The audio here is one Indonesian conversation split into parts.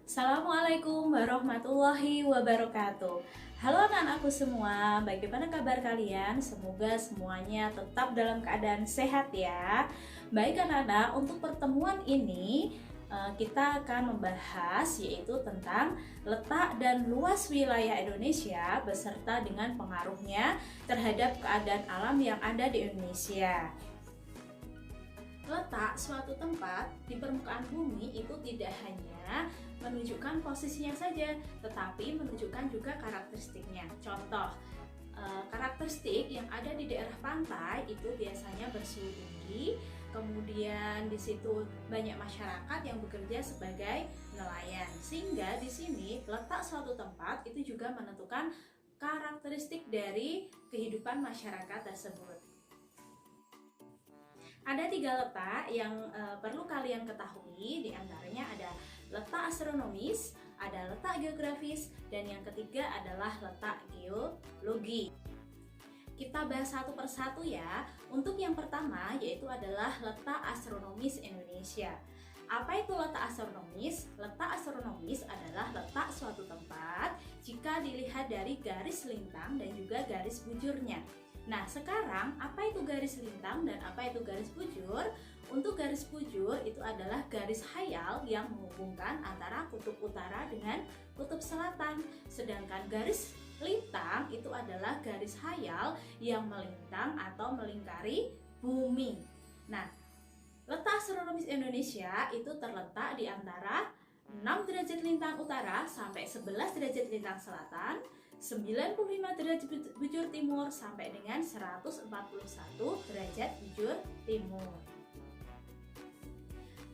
Assalamualaikum warahmatullahi wabarakatuh. Halo anak-anakku semua, bagaimana kabar kalian? Semoga semuanya tetap dalam keadaan sehat ya. Baik anak-anak, untuk pertemuan ini kita akan membahas yaitu tentang letak dan luas wilayah Indonesia beserta dengan pengaruhnya terhadap keadaan alam yang ada di Indonesia. Letak suatu tempat di permukaan bumi itu tidak hanya menunjukkan posisinya saja, tetapi menunjukkan juga karakteristiknya. Contoh, karakteristik yang ada di daerah pantai itu biasanya bersuhu tinggi, kemudian di situ banyak masyarakat yang bekerja sebagai nelayan. Sehingga di sini letak suatu tempat itu juga menentukan karakteristik dari kehidupan masyarakat tersebut. Ada 3 letak yang perlu kalian ketahui, diantaranya ada letak astronomis, ada letak geografis, dan yang ketiga adalah letak geologi. Kita bahas satu persatu ya. Untuk yang pertama yaitu adalah letak astronomis Indonesia. Apa itu letak astronomis? Letak astronomis adalah letak suatu tempat jika dilihat dari garis lintang dan juga garis bujurnya. Nah, sekarang apa itu garis lintang dan apa itu garis bujur? Untuk garis bujur itu adalah garis khayal yang menghubungkan antara kutub utara dengan kutub selatan. Sedangkan garis lintang itu adalah garis khayal yang melintang atau melingkari bumi. Nah, letak astronomis Indonesia itu terletak di antara 6 derajat lintang utara sampai 11 derajat lintang selatan, 95 derajat bujur timur sampai dengan 141 derajat bujur timur.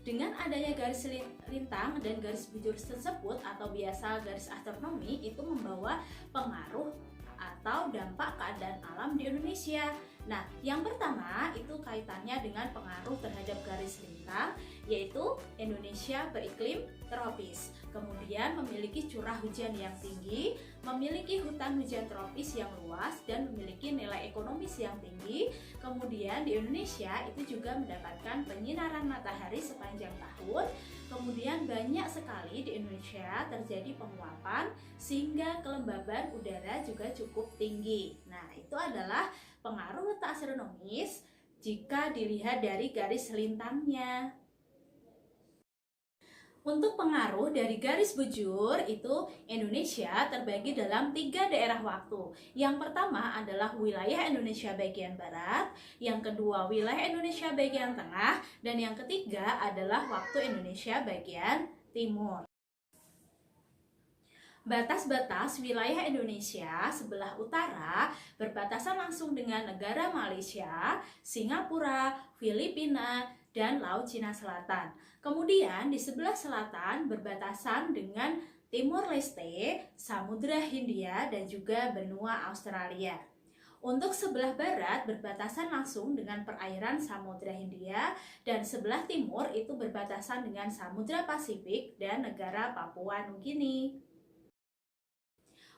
Dengan adanya garis lintang dan garis bujur tersebut atau biasa garis astronomi itu membawa pengaruh atau dampak keadaan alam di Indonesia. Nah, yang pertama itu kaitannya dengan pengaruh terhadap garis lintang, yaitu Indonesia beriklim tropis. Kemudian memiliki curah hujan yang tinggi, memiliki hutan hujan tropis yang luas, dan memiliki nilai ekonomis yang tinggi. Kemudian di Indonesia itu juga mendapatkan penyinaran matahari sepanjang tahun. Kemudian banyak sekali di Indonesia terjadi penguapan sehingga kelembaban udara juga cukup tinggi. Nah, itu adalah pengaruh letak astronomis jika dilihat dari garis lintangnya. Untuk pengaruh dari garis bujur itu Indonesia terbagi dalam 3 daerah waktu. Yang pertama adalah wilayah Indonesia bagian barat, yang kedua wilayah Indonesia bagian tengah, dan yang ketiga adalah waktu Indonesia bagian timur. Batas-batas wilayah Indonesia sebelah utara berbatasan langsung dengan negara Malaysia, Singapura, Filipina, dan Laut Cina Selatan. Kemudian di sebelah selatan berbatasan dengan Timur Leste, Samudra Hindia, dan juga benua Australia. Untuk sebelah barat berbatasan langsung dengan perairan Samudra Hindia, dan sebelah timur itu berbatasan dengan Samudra Pasifik dan negara Papua Nugini.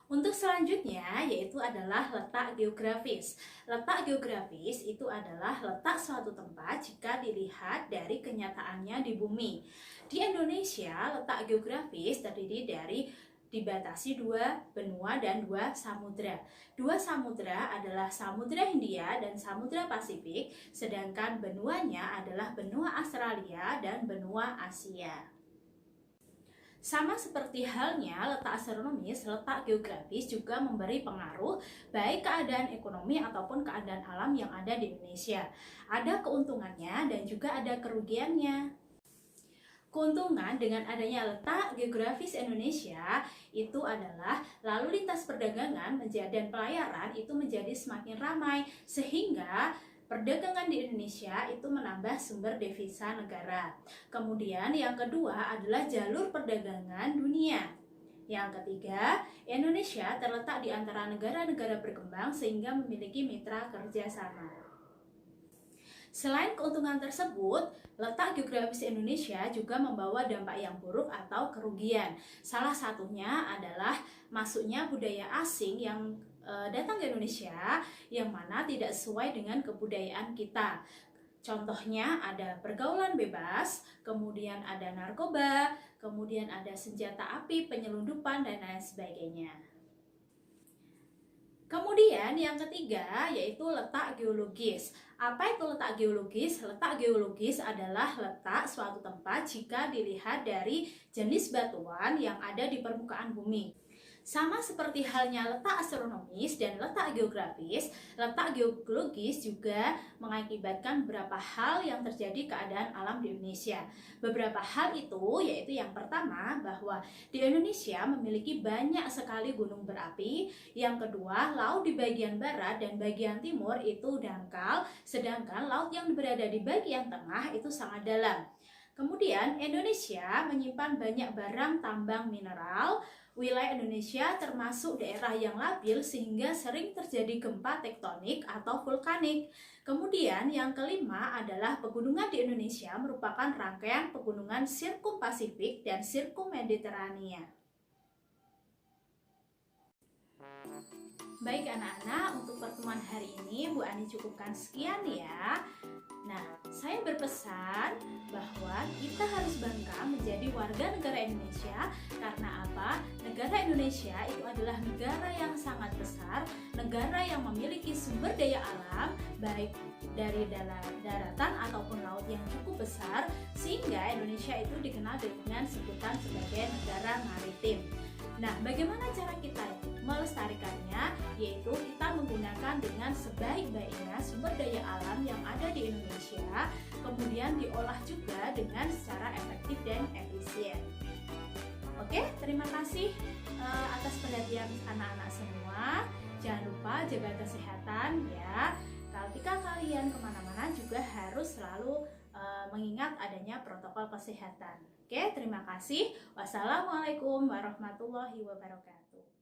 Untuk selanjutnya yaitu adalah letak geografis. Letak geografis itu adalah letak suatu tempat jika dilihat dari kenyataannya di bumi. Di Indonesia, letak geografis terdiri dari dibatasi 2 benua dan 2 samudra. 2 samudra adalah Samudra Hindia dan Samudra Pasifik, sedangkan benuanya adalah benua Australia dan benua Asia. Sama seperti halnya letak astronomis, letak geografis juga memberi pengaruh baik keadaan ekonomi ataupun keadaan alam yang ada di Indonesia. Ada keuntungannya dan juga ada kerugiannya. Keuntungan dengan adanya letak geografis Indonesia itu adalah lalu lintas perdagangan dan pelayaran itu menjadi semakin ramai sehingga perdagangan di Indonesia itu menambah sumber devisa negara. Kemudian yang kedua adalah jalur perdagangan dunia. Yang ketiga, Indonesia terletak di antara negara-negara berkembang sehingga memiliki mitra kerjasama. Selain keuntungan tersebut, letak geografis Indonesia juga membawa dampak yang buruk atau kerugian. Salah satunya adalah masuknya budaya asing yang datang ke Indonesia yang mana tidak sesuai dengan kebudayaan kita. Contohnya ada pergaulan bebas, kemudian ada narkoba, kemudian ada senjata api, penyelundupan, dan lain sebagainya. Kemudian yang ketiga yaitu letak geologis. Apa itu letak geologis? Letak geologis adalah letak suatu tempat jika dilihat dari jenis batuan yang ada di permukaan bumi. Sama seperti halnya letak astronomis dan letak geografis, letak geologis juga mengakibatkan beberapa hal yang terjadi keadaan alam di Indonesia. Beberapa hal itu yaitu yang pertama bahwa di Indonesia memiliki banyak sekali gunung berapi. Yang kedua, laut di bagian barat dan bagian timur itu dangkal, sedangkan laut yang berada di bagian tengah itu sangat dalam. Kemudian Indonesia menyimpan banyak barang tambang mineral. Wilayah Indonesia termasuk daerah yang labil sehingga sering terjadi gempa tektonik atau vulkanik. Kemudian yang kelima adalah pegunungan di Indonesia merupakan rangkaian pegunungan sirkumpasifik dan sirkummediterania. Baik anak-anak, untuk pertemuan hari ini Bu Ani cukupkan sekian ya. Nah, saya berpesan bahwa kita harus bangga menjadi warga negara Indonesia. Karena apa? Negara Indonesia itu adalah negara yang sangat besar, negara yang memiliki sumber daya alam baik dari daratan ataupun laut yang cukup besar, sehingga Indonesia itu dikenal dengan sebutan sebagai negara maritim. Nah, bagaimana cara kita melestarikannya? Yaitu kita menggunakan dengan sebaik-baiknya sumber daya alam yang ada di Indonesia, kemudian diolah juga dengan secara efektif dan efisien. Oke, terima kasih atas perhatian anak-anak semua. Jangan lupa jaga kesehatan ya. Ketika kalian kemana-mana juga harus selalu mengingat adanya protokol kesehatan. Oke, terima kasih. Wassalamualaikum warahmatullahi wabarakatuh.